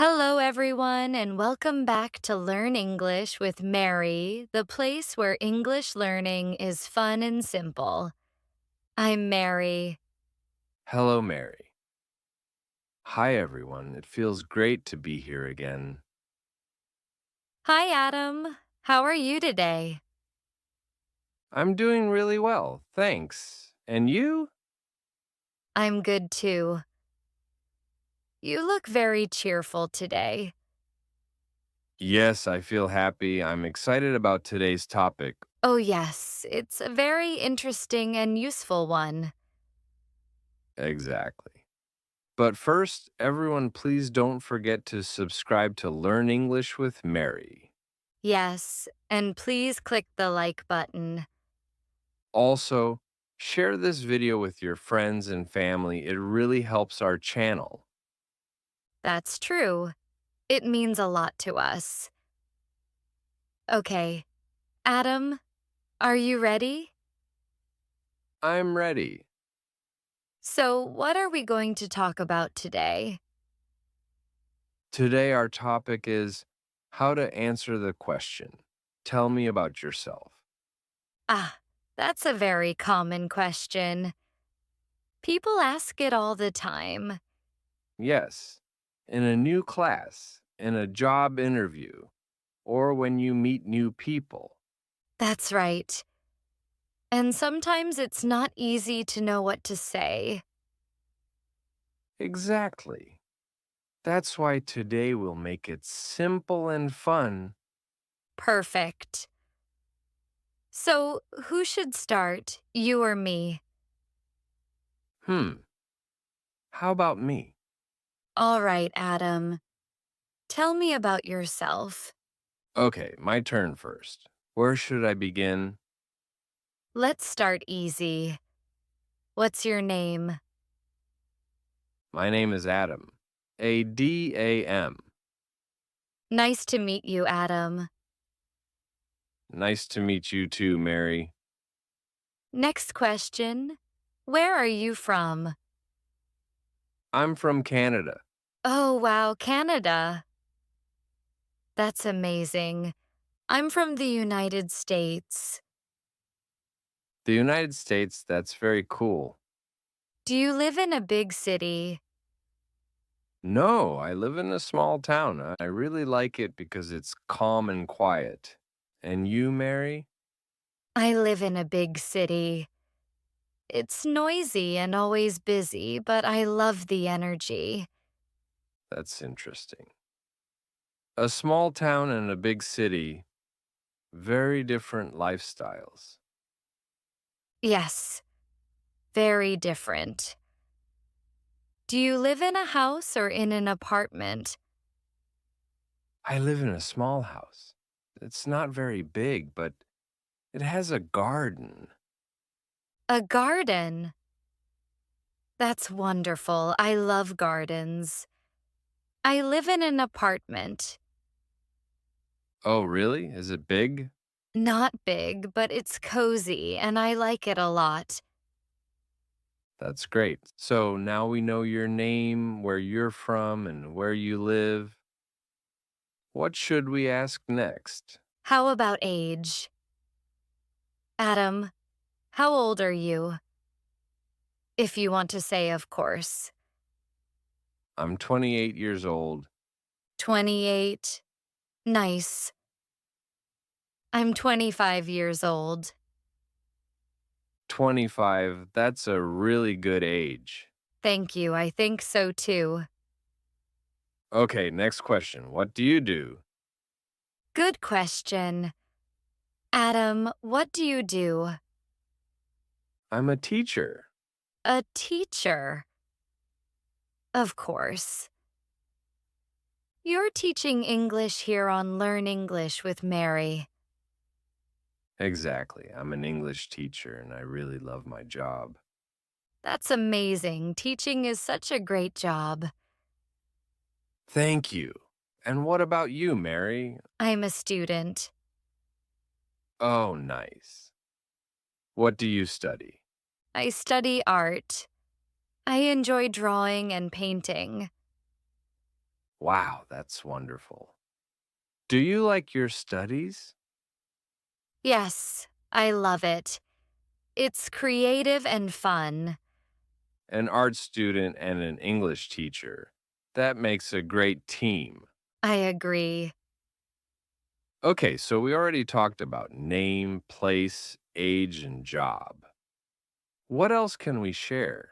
Hello, everyone, and welcome back to Learn English with Mary, the place where English learning is fun and simple. I'm Mary. Hello, Mary. Hi, everyone. It feels great to be here again. Hi, Adam. How are you today? I'm doing really well, thanks. And you? I'm good too. You look very cheerful today. Yes, I feel happy. I'm excited about today's topic. Oh, yes, it's a very interesting and useful one. Exactly. But first, everyone, please don't forget to subscribe to Learn English with Mary. Yes, and please click the like button. Also, share this video with your friends and family. It really helps our channel. That's true. It means a lot to us. Okay, Adam, are you ready? I'm ready. So, what are we going to talk about today? Today, our topic is how to answer the question. Tell me about yourself. Ah, that's a very common question. People ask it all the time. Yes, in a new class, in a job interview, or when you meet new people. That's right. And sometimes it's not easy to know what to say. Exactly. That's why today we'll make it simple and fun. Perfect. So, who should start, you or me? Hmm, how about me? All right, Adam. Tell me about yourself. Okay, my turn first. Where should I begin? Let's start easy. What's your name? My name is Adam. A-D-A-M. Nice to meet you, Adam. Nice to meet you too, Mary. Next question. Where are you from? I'm from Canada. Oh, wow, Canada. That's amazing. I'm from the United States. The United States, that's very cool. Do you live in a big city? No, I live in a small town. I really like it because it's calm and quiet. And you, Mary? I live in a big city. It's noisy and always busy, but I love the energy. That's interesting. A small town and a big city, very different lifestyles. Yes, very different. Do you live in a house or in an apartment? I live in a small house. It's not very big, but it has a garden. A garden. That's wonderful. I love gardens. I live in an apartment. Oh, really? Is it big? Not big, but it's cozy, and I like it a lot. That's great. So now we know your name, where you're from, and where you live. What should we ask next? How about age? Adam, how old are you? If you want to say, of course. I'm 28 years old. 28. Nice. I'm 25 years old. 25, that's a really good age. Thank you, I think so too. Okay, next question. What do you do? Good question. Adam, what do you do? I'm a teacher. A teacher. Of course. You're teaching English here on Learn English with Mary. Exactly. I'm an English teacher and I really love my job. That's amazing. Teaching is such a great job. Thank you. And what about you, Mary? I'm a student. Oh, nice. What do you study? I study art. I enjoy drawing and painting. Wow, that's wonderful. Do you like your studies? Yes, I love it. It's creative and fun. An art student and an English teacher. That makes a great team. I agree. Okay, so we already talked about name, place, age, and job. What else can we share?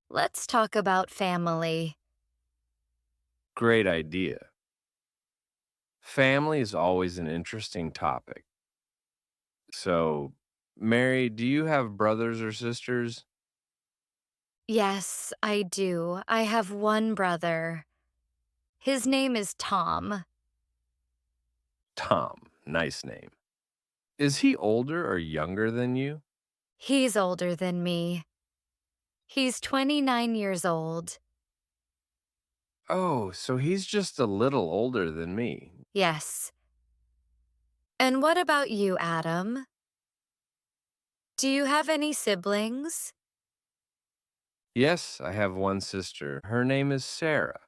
Let's talk about family. Great idea. Family is always an interesting topic. So, Mary, do you have brothers or sisters? Yes, I do. I have one brother. His name is Tom. Tom, nice name. Is he older or younger than you? He's older than me. He's 29 years old. Oh, so he's just a little older than me. Yes. And what about you, Adam? Do you have any siblings? Yes, I have one sister. Her name is Sarah.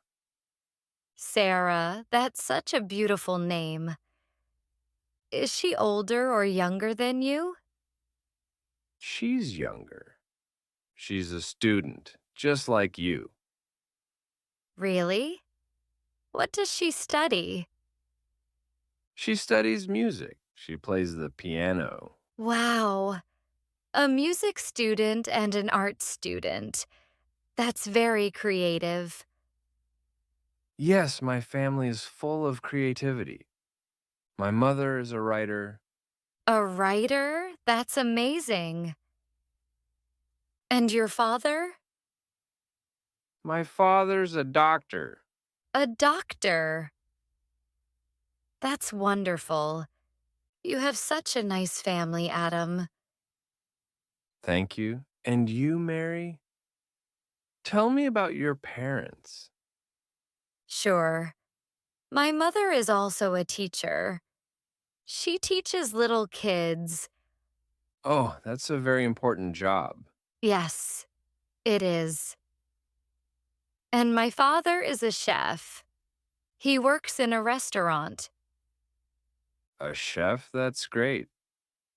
Sarah, that's such a beautiful name. Is she older or younger than you? She's younger. She's a student, just like you. Really? What does she study? She studies music. She plays the piano. Wow, a music student and an art student. That's very creative. Yes, my family is full of creativity. My mother is a writer. A writer? That's amazing. And your father? My father's a doctor. A doctor. That's wonderful. You have such a nice family, Adam. Thank you. And you, Mary? Tell me about your parents. Sure. My mother is also a teacher. She teaches little kids. Oh, that's a very important job. Yes, it is. And my father is a chef. He works in a restaurant. A chef? That's great.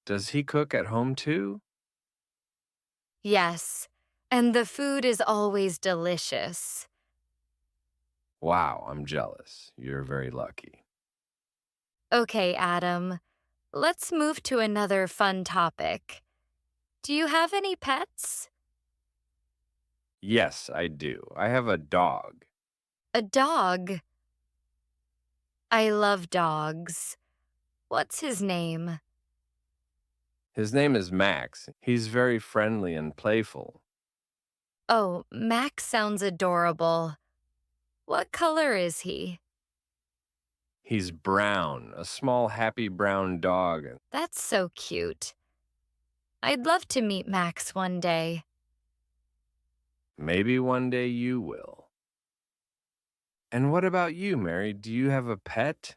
Does he cook at home too? Yes, and the food is always delicious. Wow, I'm jealous. You're very lucky. Okay, Adam, let's move to another fun topic. Do you have any pets? Yes, I do. I have a dog. A dog. I love dogs. What's his name? His name is Max. He's very friendly and playful. Oh, Max sounds adorable. What color is he? He's brown, a small, happy brown dog. That's so cute. I'd love to meet Max one day. Maybe one day you will. And what about you, Mary? Do you have a pet?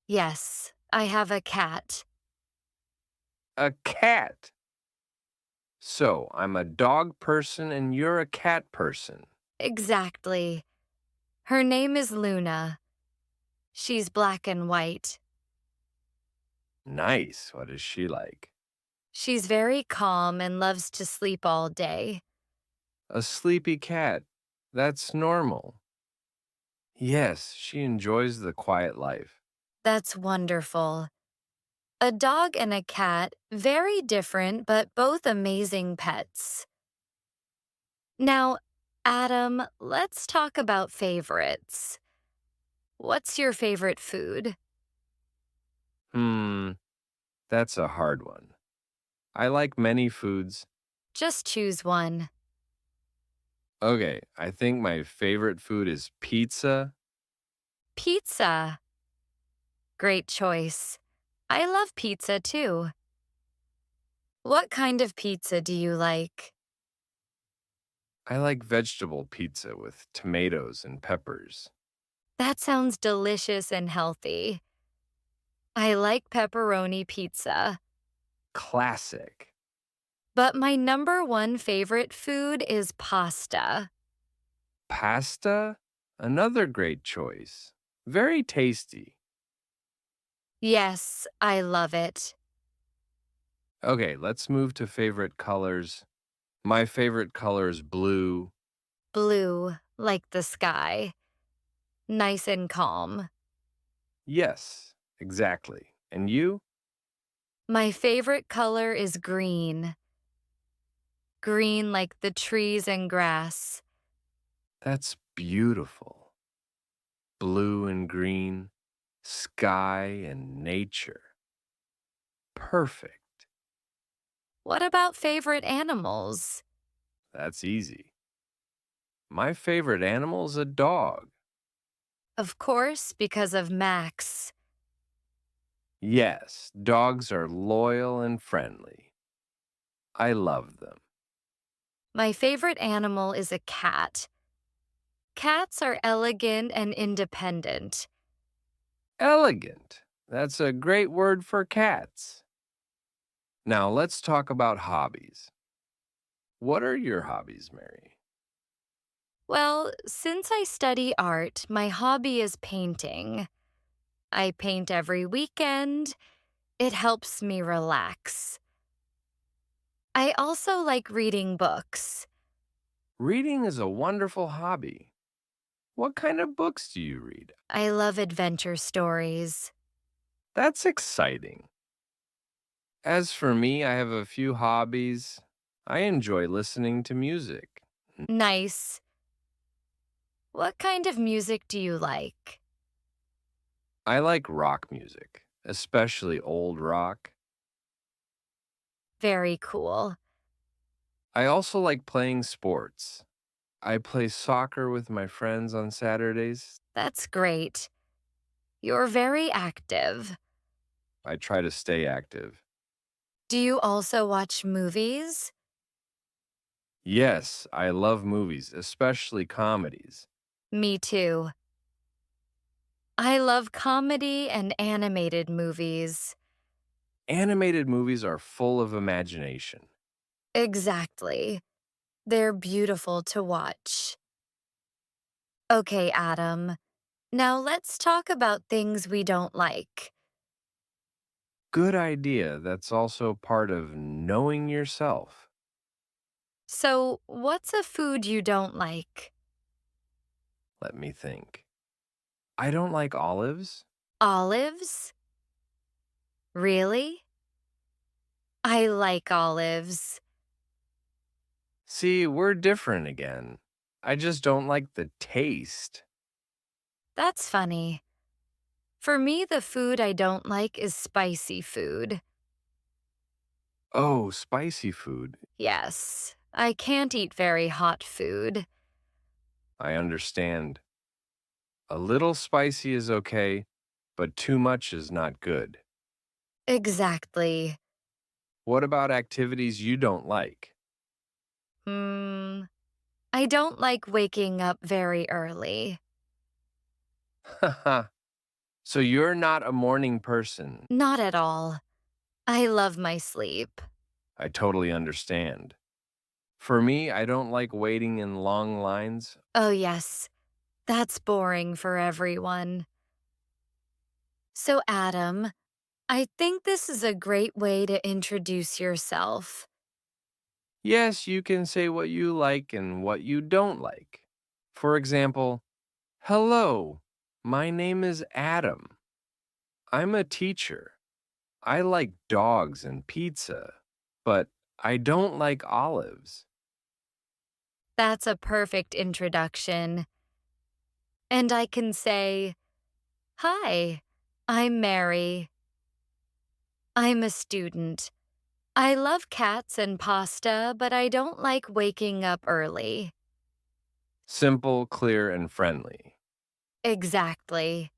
Yes, I have a cat. A cat. So I'm a dog person and you're a cat person. Exactly. Her name is Luna. She's black and white. Nice. What is she like? She's very calm and loves to sleep all day. A sleepy cat. That's normal. Yes, she enjoys the quiet life. That's wonderful. A dog and a cat, very different but both amazing pets. Now, Adam, let's talk about favorites. What's your favorite food? Hmm, that's a hard one. I like many foods. Just choose one. Okay, I think my favorite food is pizza. Pizza. Great choice. I love pizza too. What kind of pizza do you like? I like vegetable pizza with tomatoes and peppers. That sounds delicious and healthy. I like pepperoni pizza. Classic. But my number one favorite food is pasta. Pasta? Another great choice. Very tasty. Yes, I love it. Okay, let's move to favorite colors. My favorite color is blue. Blue, like the sky. Nice and calm. Yes, exactly. And you? My favorite color is green. Green like the trees and grass. That's beautiful. Blue and green, sky and nature. Perfect. What about favorite animals? That's easy. My favorite animal is a dog. Of course, because of Max. Yes, dogs are loyal and friendly. I love them. My favorite animal is a cat. Cats are elegant and independent. Elegant. That's a great word for cats. Now let's talk about hobbies. What are your hobbies, Mary? Well, since I study art, my hobby is painting. I paint every weekend. It helps me relax. I also like reading books. Reading is a wonderful hobby. What kind of books do you read? I love adventure stories. That's exciting. As for me, I have a few hobbies. I enjoy listening to music. Nice. What kind of music do you like? I like rock music, especially old rock. Very cool. I also like playing sports. I play soccer with my friends on Saturdays. That's great. You're very active. I try to stay active. Do you also watch movies? Yes, I love movies, especially comedies. Me too. I love comedy and animated movies. Animated movies are full of imagination. Exactly. They're beautiful to watch. Okay, Adam. Now let's talk about things we don't like. Good idea. That's also part of knowing yourself. So, what's a food you don't like? Let me think. I don't like olives. Olives? Really? I like olives. See, we're different again. I just don't like the taste. That's funny. For me, the food I don't like is spicy food. Oh, spicy food. Yes, I can't eat very hot food. I understand. A little spicy is okay, but too much is not good. Exactly. What about activities you don't like? Hmm. I don't like waking up very early. Haha. So you're not a morning person. Not at all. I love my sleep. I totally understand. For me, I don't like waiting in long lines. Oh, yes. That's boring for everyone. So, Adam, I think this is a great way to introduce yourself. Yes, you can say what you like and what you don't like. For example, hello, my name is Adam. I'm a teacher. I like dogs and pizza, but I don't like olives. That's a perfect introduction. And I can say, hi, I'm Mary. I'm a student. I love cats and pasta, but I don't like waking up early. Simple, clear, and friendly. Exactly.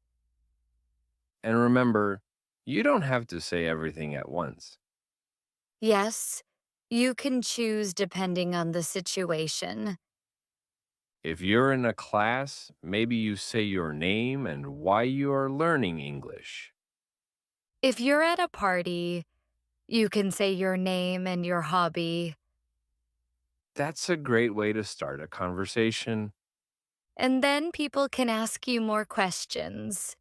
And remember, you don't have to say everything at once. Yes, you can choose depending on the situation. If you're in a class, maybe you say your name and why you are learning English. If you're at a party, you can say your name and your hobby. That's a great way to start a conversation. And then people can ask you more questions.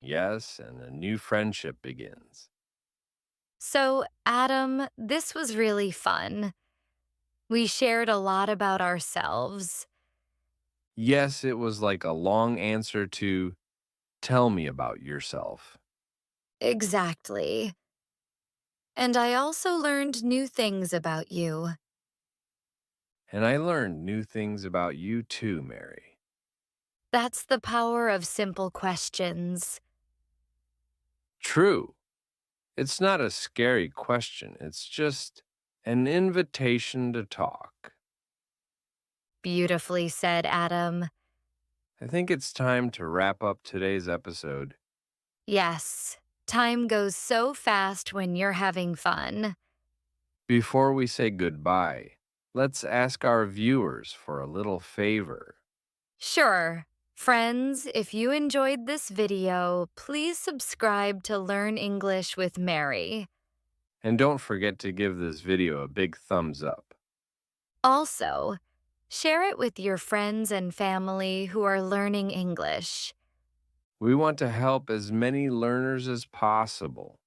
Yes, and a new friendship begins. So, Adam, this was really fun. We shared a lot about ourselves. Yes, it was like a long answer to tell me about yourself. Exactly. And I also learned new things about you. And I learned new things about you too, Mary. That's the power of simple questions. True. It's not a scary question, it's just an invitation to talk. Beautifully said, Adam. I think it's time to wrap up today's episode. Yes, time goes so fast when you're having fun. Before we say goodbye, let's ask our viewers for a little favor. Sure. Friends, if you enjoyed this video, please subscribe to Learn English with Mary. And don't forget to give this video a big thumbs up. Also, share it with your friends and family who are learning English. We want to help as many learners as possible.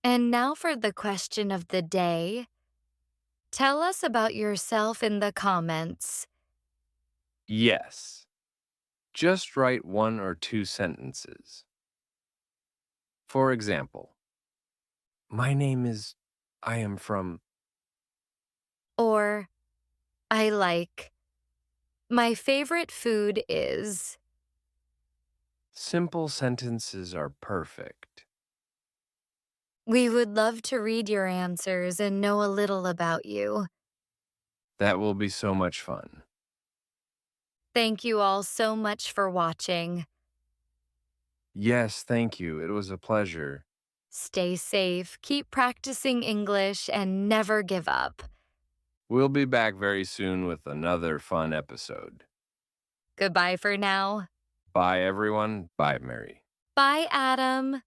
And now for the question of the day. Tell us about yourself in the comments. Yes, just write one or two sentences. For example, my name is, I am from. Or, I like. My favorite food is. Simple sentences are perfect. We would love to read your answers and know a little about you. That will be so much fun. Thank you all so much for watching. Yes, thank you. It was a pleasure. Stay safe, keep practicing English, and never give up. We'll be back very soon with another fun episode. Goodbye for now. Bye, everyone. Bye, Mary. Bye, Adam.